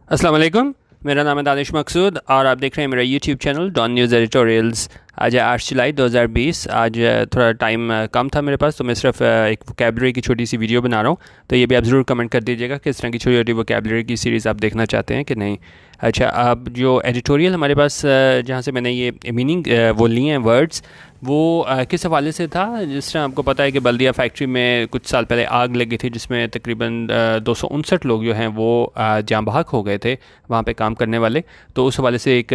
अस्सलाम वालेकुम। मेरा नाम है दानिश मकसूद और आप देख रहे हैं मेरा YouTube channel Dawn News editorials. आज है 8 जुलाई 2020। आज थोड़ा टाइम कम था मेरे पास, तो मैं सिर्फ एक वोकैबुलरी की छोटी सी वीडियो बना रहा हूँ। तो ये भी आप ज़रूर कमेंट कर दीजिएगा किस तरह की छोटी छोटी वोकैबुलरी की सीरीज़ आप देखना चाहते हैं कि नहीं। अच्छा, अब जो एडिटोरियल हमारे पास जहाँ से मैंने ये मीनिंग वो लिए हैं वर्ड्स, वो किस हवाले से था। जिस तरह आपको पता है कि बल्दिया फैक्ट्री में कुछ साल पहले आग लगी थी, जिसमें तकरीबन 259 लोग जो हैं वो जाँ बहक हो गए थे वहाँ पे काम करने वाले। तो उस हवाले से एक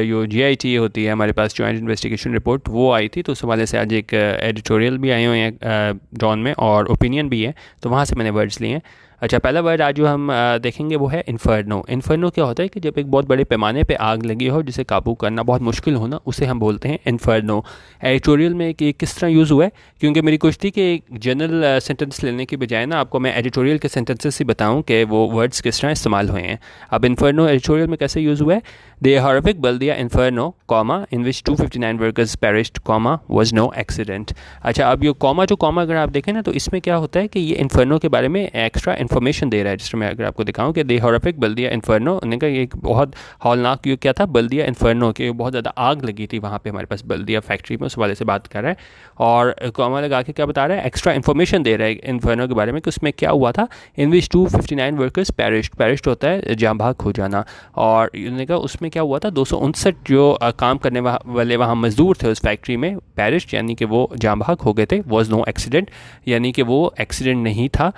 जो GIT होती है हमारे पास, जॉइंट इन्वेस्टिगेशन रिपोर्ट, वो आई थी। तो उस हवाले से आज एक एडिटोरियल भी आए हुए हैं डॉन में, और ओपिनियन भी है, तो वहाँ से मैंने वर्ड्स लिए हैं। अच्छा, पहला वर्ड आज जो हम देखेंगे वो है इन्फर्नो। इन्फर्नो क्या होता है कि जब एक बहुत बड़े पैमाने पे आग लगी हो जिसे काबू करना बहुत मुश्किल हो ना, उसे हम बोलते हैं इन्फर्नो। एडिटोरियल में कि किस तरह यूज़ हुआ है, क्योंकि मेरी कोशिश थी कि एक जनरल सेंटेंस लेने की बजाय ना आपको मैं एडिटोरियल के सेंटेंसेस ही बताऊं कि वो वर्ड्स किस तरह इस्तेमाल हुए हैं। अब इन्फर्नो एडिटोरियल में कैसे यूज़ हुआ है। The horrific Baldia Inferno, comma, in which 259 workers perished, comma, was no accident। अच्छा, अब ये कॉमा जो कॉमा अगर आप देखें ना, तो इसमें क्या होता है कि ये इन्फर्नो के बारे में एक्स्ट्रा इन्फॉर्मेशन दे रहा है। जिसमें मैं अगर आपको दिखाऊं कि The horrific Baldia Inferno, उन्होंने कहा एक बहुत हौलनाक युग क्या था, बल्दिया इन्फर्नो, के बहुत ज़्यादा आग लगी थी वहाँ पे हमारे पास बल्दिया फैक्ट्री में, उस वाले से बात कर रहा है। और कॉमा लगा के क्या बता रहा है, एक्स्ट्रा इन्फॉर्मेशन दे रहा है इन्फर्नो के बारे में कि उसमें क्या हुआ था। इन विच 259 वर्कर्स पेरिश्ड होता है जाँ बहक हो जाना, और उन्होंने कहा उसमें क्या हुआ था, 259 जो काम करने वाले वहाँ मजदूर थे उस फैक्ट्री में, पेरिश्ड यानी कि वो जाँ बहक हो गए थे। वॉज नो एक्सीडेंट यानी कि वो एक्सीडेंट नहीं था,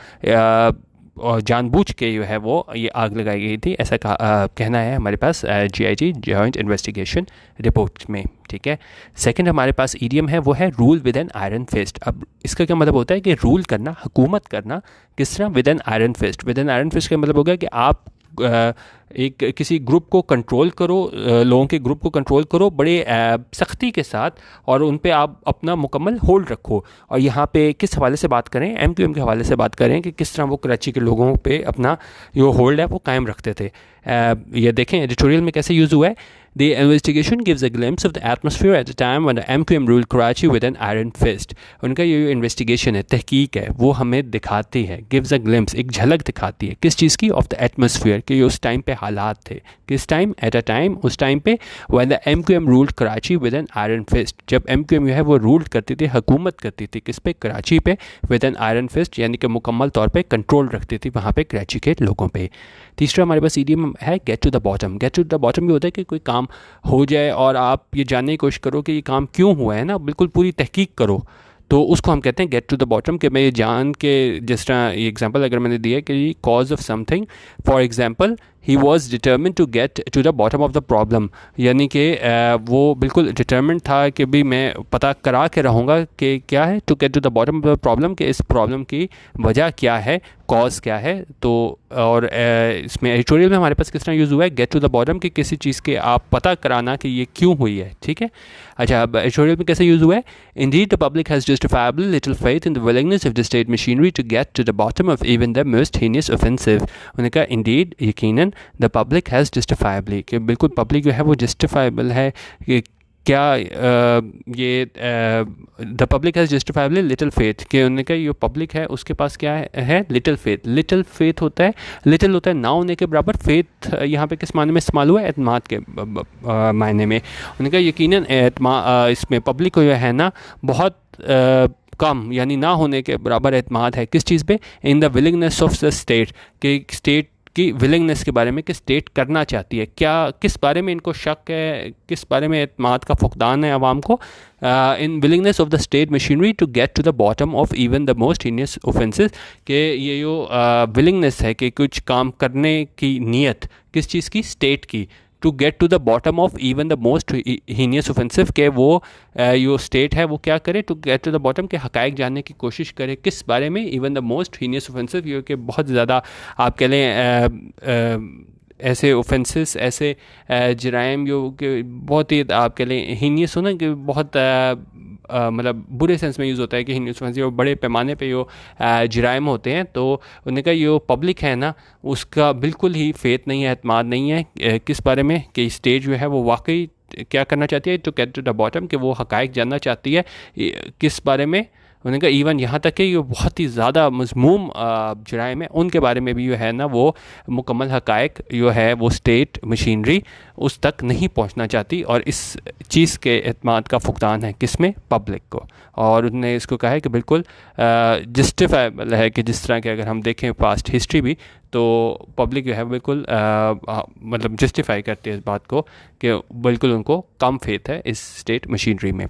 और जानबूझ के जो है वो ये आग लगाई गई थी, ऐसा कहना है हमारे पास GIT जॉइंट इन्वेस्टिगेशन रिपोर्ट में। ठीक है। सेकंड हमारे पास ईडियम है, वो है rule with an iron fist. अब इसका क्या मतलब होता है कि रूल करना, हुकूमत करना किस तरह, with an iron fist. With an iron fist का मतलब होगा कि आप एक किसी ग्रुप को कंट्रोल करो, लोगों के ग्रुप को कंट्रोल करो बड़े सख्ती के साथ, और उन पे आप अपना मुकम्मल होल्ड रखो। और यहाँ पे किस हवाले से बात करें, MQM के हवाले से बात करें कि किस तरह वो कराची के लोगों पे अपना जो होल्ड है वो कायम रखते थे। ये देखें एडिटोरियल में कैसे यूज़ हुआ है। The investigation gives a glimpse of the atmosphere at the time when the MQM ruled Karachi with an iron fist। उनका ये इन्वेस्टिगेशन है, तहकीक है, वो हमें दिखाती है, gives a glimpse, एक झलक दिखाती है किस चीज़ की, ऑफ द एटमोसफियर, कि उस टाइम पे हालात थे। किस टाइम, एट अ टाइम, उस टाइम पे, when the MQM ruled Karachi with an iron fist, जब MQM जो है वो रूल करती थी, हुकूमत करती थी किस पे, कराची पे, with an iron fist यानी कि मुकम्मल तौर पे कंट्रोल रखती थी वहाँ पे कराची के लोगों पे। तीसरा हमारे पास ईडियम है get to the bottom. Get to the bottom ये होता है कि कोई काम हो जाए और आप ये जानने की कोशिश करो कि ये काम क्यों हुआ है ना, बिल्कुल पूरी तहकीक करो, तो उसको हम कहते हैं गेट टू द बॉटम। कि मैं ये जान के, जिस तरह ये एग्जांपल अगर मैंने दिया कि cause of something, for example he was determine to get to the bottom of the problem, यानी कि वो बिल्कुल डिटर्मिन था कि भी मैं पता करा के रहूँगा कि क्या है, to get to the bottom of the problem, कि इस प्रॉब्लम की वजह क्या है, कॉज क्या है। तो और इसमें एडिटोरियल में हमारे पास किस तरह यूज़ हुआ है, गेट टू द बॉटम, कि किसी चीज़ के आप पता कराना कि ये क्यों हुई है। ठीक है। अच्छा, अब एडिटोरियल में कैसे यूज़ हुआ है। Indeed the public has justifiable little faith in the willingness of the state machinery to get to the bottom of even the most heinous offensive. उन्होंने कहा इंडीड, यकीनन, द पब्लिक हैज़ जस्टिफाइबली, कि बिल्कुल public जो है वो जस्टिफाइबल है कि क्या ये the public has justifiably little faith, कि उन्होंने कहा ये पब्लिक है उसके पास क्या है लिटिल फेथ। लिटिल फेथ होता है, लिटिल होता है ना होने के बराबर, फेथ यहाँ पे किस मायने में इस्तेमाल हुआ है, एतमाद के मायने में। उन्होंने कहा यकीनन इसमें पब्लिक को जो है ना बहुत कम यानी ना होने के बराबर एतमाद है किस चीज़ पे, इन the willingness of the state, कि स्टेट की विलिंगनेस के बारे में कि स्टेट करना चाहती है क्या, किस बारे में इनको शक है, किस बारे में एतमाद का फुकदान है आवाम को, in willingness of the state machinery to get to the bottom of even the most heinous offences, कि ये जो विलिंगनेस है कि कुछ काम करने की नीयत किस चीज़ की, स्टेट की, to get to the bottom of even the most heinous offensive, के वो जो स्टेट है वो क्या करे, to get to the bottom, के हकायक जानने की कोशिश करे किस बारे में, even the most heinous offensive, ये कि बहुत ज़्यादा आप कह लें ऐसे ऑफेंसेस, ऐसे जराइम जो कि बहुत ही आप कह लें हीनियस हो ना, कि बहुत मतलब बुरे सेंस में यूज़ होता है कि हीनियस ऑफेंस, बड़े पैमाने पे जो जराइम होते हैं। तो उन्होंने कहा ये पब्लिक है ना उसका बिल्कुल ही फेथ नहीं है, एतमाद नहीं है किस बारे में, कि स्टेट जो है वो वाकई क्या करना चाहती है, to get to the bottom, कि वो हकायक जानना चाहती है किस बारे में, उन्होंने कहा इवन यहाँ तक कि ये बहुत ही ज़्यादा मज़मूम जराइम है उनके बारे में भी जो है ना वो मुकम्मल हक़ाइक़ जो है वो स्टेट मशीनरी उस तक नहीं पहुँचना चाहती, और इस चीज़ के एतमाद का फुकदान है किसमें, पब्लिक को। और उन्होंने इसको कहा है कि बिल्कुल जस्टिफाइबल है कि जिस तरह के अगर हम देखें पास्ट हिस्ट्री भी, तो पब्लिक जो है बिल्कुल मतलब जस्टिफाई करती है इस बात को कि बिल्कुल उनको कम फेथ है इस स्टेट मशीनरी में,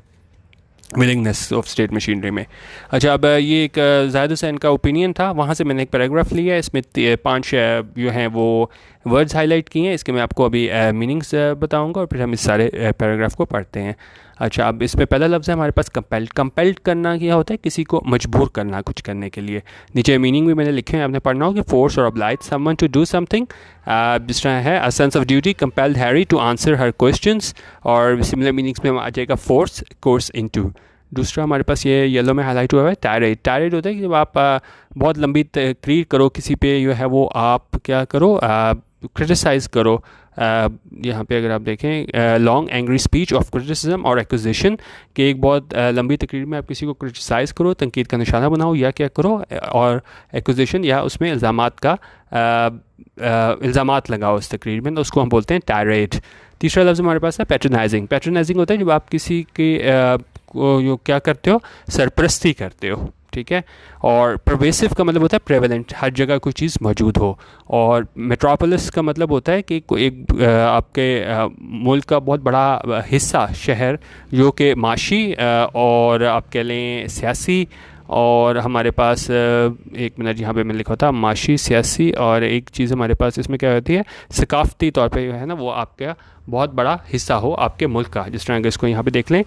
विलिंगनेस ऑफ स्टेट मशीनरी में। अच्छा, अब ये एक ज़ाहिद हुसैन का ओपिनियन था, वहाँ से मैंने एक पैराग्राफ लिया है, इसमें 5 जो हैं वो वर्ड्स हाईलाइट किए हैं, इसके मैं आपको अभी मीनिंग्स बताऊंगा और फिर हम इस सारे पैराग्राफ को पढ़ते हैं। अच्छा, अब इसमें पहला लफ्ज़ है हमारे पास कंपेल्ड। कंपेल्ड करना क्या होता है, किसी को मजबूर करना कुछ करने के लिए। नीचे मीनिंग भी मैंने लिखे हैं, आपने पढ़ना हो कि फोर्स और oblige someone to do something. जिस तरह है a sense of duty compelled Harry to answer her questions, और सिमिलर मीनिंग्स में आ जाएगा फोर्स कोर्स इनटू। दूसरा हमारे पास ये येलो में हाईलाइट हुआ है टायरेट। टायरेट होता है कि जब आप बहुत लंबी तकरीर करो किसी पे, जो है वो आप क्या करो, क्रिटिसाइज़ करो। यहाँ पे अगर आप देखें long angry speech of criticism और एक्विजिशन, कि एक बहुत लंबी तकरीर में आप किसी को क्रिटिसाइज़ करो, तनकीद का निशाना बनाओ या क्या करो, और एक्विजिशन या उसमें इल्ज़ामात का इल्ज़ामात लगाओ उस तकरीर में, तो उसको हम बोलते हैं टायरेट। तीसरा लफ्ज़ हमारे पास है पैट्रनाइजिंग। पैट्रनाइजिंग होता है जब आप किसी के को क्या करते हो, सरपरस्ती करते हो, ठीक है। और परवेसिव का मतलब होता है प्रेवलेंट, हर जगह कोई चीज़ मौजूद हो। और मेट्रोपोलिस का मतलब होता है कि एक आपके मुल्क का बहुत बड़ा हिस्सा, शहर, जो कि माशी और आप कह लें सियासी, और हमारे पास एक मिनट यहाँ पे मैं लिखा था माशी, सियासी, और एक चीज़ हमारे पास इसमें क्या होती है, सकाफ़ती तौर पे जो है ना वो आपका बहुत बड़ा हिस्सा हो आपके मुल्क का। जिस तरह इसको यहाँ पे देख लें,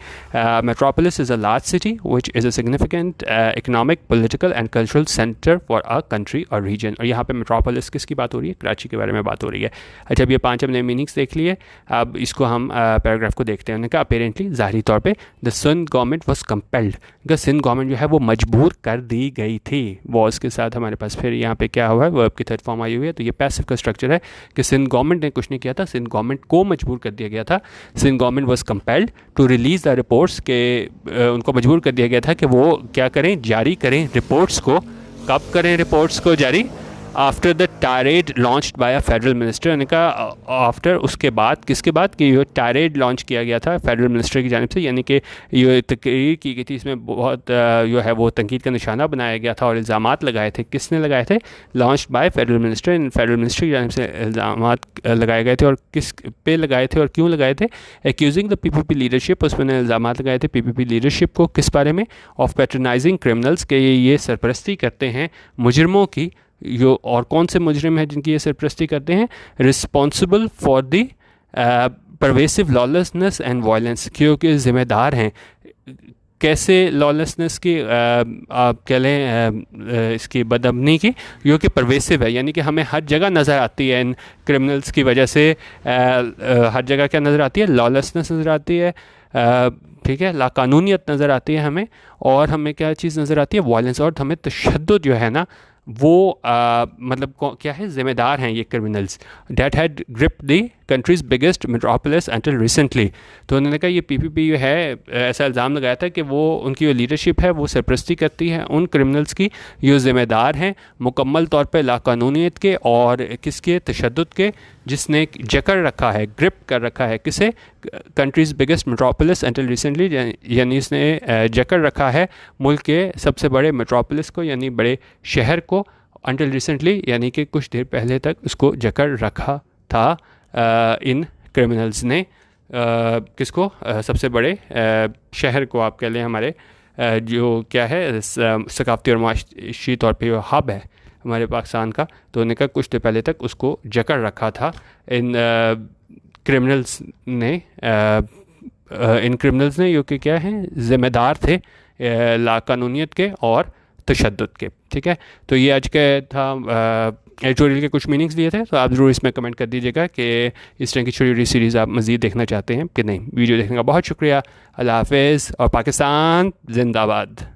metropolis is a large city which is a significant economic, political and cultural centre for a country और रीजन। और यहाँ पे मेट्रोपोलिस किसकी बात हो रही है, कराची के बारे में बात हो रही है। अच्छा, अब ये 5 हमने मीनिंग्स देख लिए, अब इसको हम पैराग्राफ को देखते हैं। उन्होंने कहा अपेरेंटली, ज़ाहिरी तौर पर, the Sindh government was compelled, Sindh government जो है वो मजबूर कर दी गई थी। वॉज के साथ हमारे पास फिर यहाँ पे क्या हुआ है, वर्ब की थर्ड फॉर्म आई हुई है, तो ये पैसिव का स्ट्रक्चर है कि सिंध गवर्नमेंट ने कुछ नहीं किया था, सिंध गवर्नमेंट को मजबूर कर दिया गया था। Sindh government was compelled to release the reports, के उनको मजबूर कर दिया गया था कि वो क्या करें, जारी करें रिपोर्ट्स को। कब करें रिपोर्ट्स को जारी, after the tired launched by a federal minister. ने कहा आफ्टर, उसके बाद, किसके बाद, कि ये टायरेड लॉन्च किया गया था फेडरल मिनिस्टर की जानिब से, यानी कि ये तकरीर की गई थी, इसमें बहुत जो है वो तनकीद का निशाना बनाया गया था और इल्ज़ामात लगाए थे। किसने लगाए थे, launched by federal minister, in federal minister की जानिब से इल्ज़ामात लगाए गए थे। और किस पे लगाए थे और क्यों लगाए थे, एक्यूजिंग द पीपीपी लीडरशिप, उसमें इल्ज़ामात लगाए थे पीपीपी लीडरशिप को, किस बारे में, ऑफ पैट्रनाइजिंग क्रिमिनल्स, के ये सरपरस्ती करते हैं मुजरमों की। यो और कौन से मुजरिम हैं जिनकी ये सरपरस्ती करते हैं, responsible for the pervasive lawlessness and violence, क्योंकि ज़िम्मेदार हैं कैसे लॉलेसनेस की, आप कह लें इसकी बदअमनी की, जो कि परवेसिव है, यानी कि हमें हर जगह नज़र आती है इन क्रिमिनल्स की वजह से। हर जगह क्या नज़र आती है, लॉलेसनेस नज़र आती है, ठीक है, लाकानूनियत नज़र आती है हमें, और हमें क्या चीज़ नज़र आती है, वायलेंस, और हमें तशद्दुद जो है ना वो मतलब क्या है, ज़िम्मेदार हैं ये criminals. That had grip the countries biggest metropolis until recently. तो उन्होंने कहा ये पीपीपी जो है, ऐसा इल्ज़ाम लगाया था कि वो उनकी जो लीडरशिप है वो सरपरस्ती करती है उन क्रिमिनल्स की जो ज़िम्मेदार हैं मुकम्मल तौर पर लाकानूनियत के और किसके, तशद्दुद के, जिसने जकड़ रखा है, ग्रिप कर रखा है किसे, countries biggest metropolis until recently, यानी इसने जकड़ रखा है मुल्क के सबसे बड़े मेट्रोपोलिस को, यानी बड़े शहर को, अंटिल रिसेंटली, यानी कि कुछ देर पहले तक उसको जकड़ रखा था इन क्रिमिनल्स ने। किसको, सबसे बड़े शहर को, आप कह लें हमारे जो क्या है सकाफ़ती और माशी तौर पे हब है हमारे पाकिस्तान का, तो उन्होंने कहा कुछ देर पहले तक उसको जकड़ रखा था इन क्रिमिनल्स ने। इन क्रिमिनल्स ने, जो कि क्या हैं, ज़िम्मेदार थे लाकानूनियत के और तशद्दुद के, ठीक है। तो ये आज का था एडिटोरियल के कुछ मीनिंग्स दिए थे, तो आप ज़रूर इसमें कमेंट कर दीजिएगा कि इस तरह की छोटी छोटी सीरीज़ आप मज़ीद देखना चाहते हैं कि नहीं। वीडियो देखने का बहुत शुक्रिया। अल्लाह हाफ़िज़ और पाकिस्तान जिंदाबाद।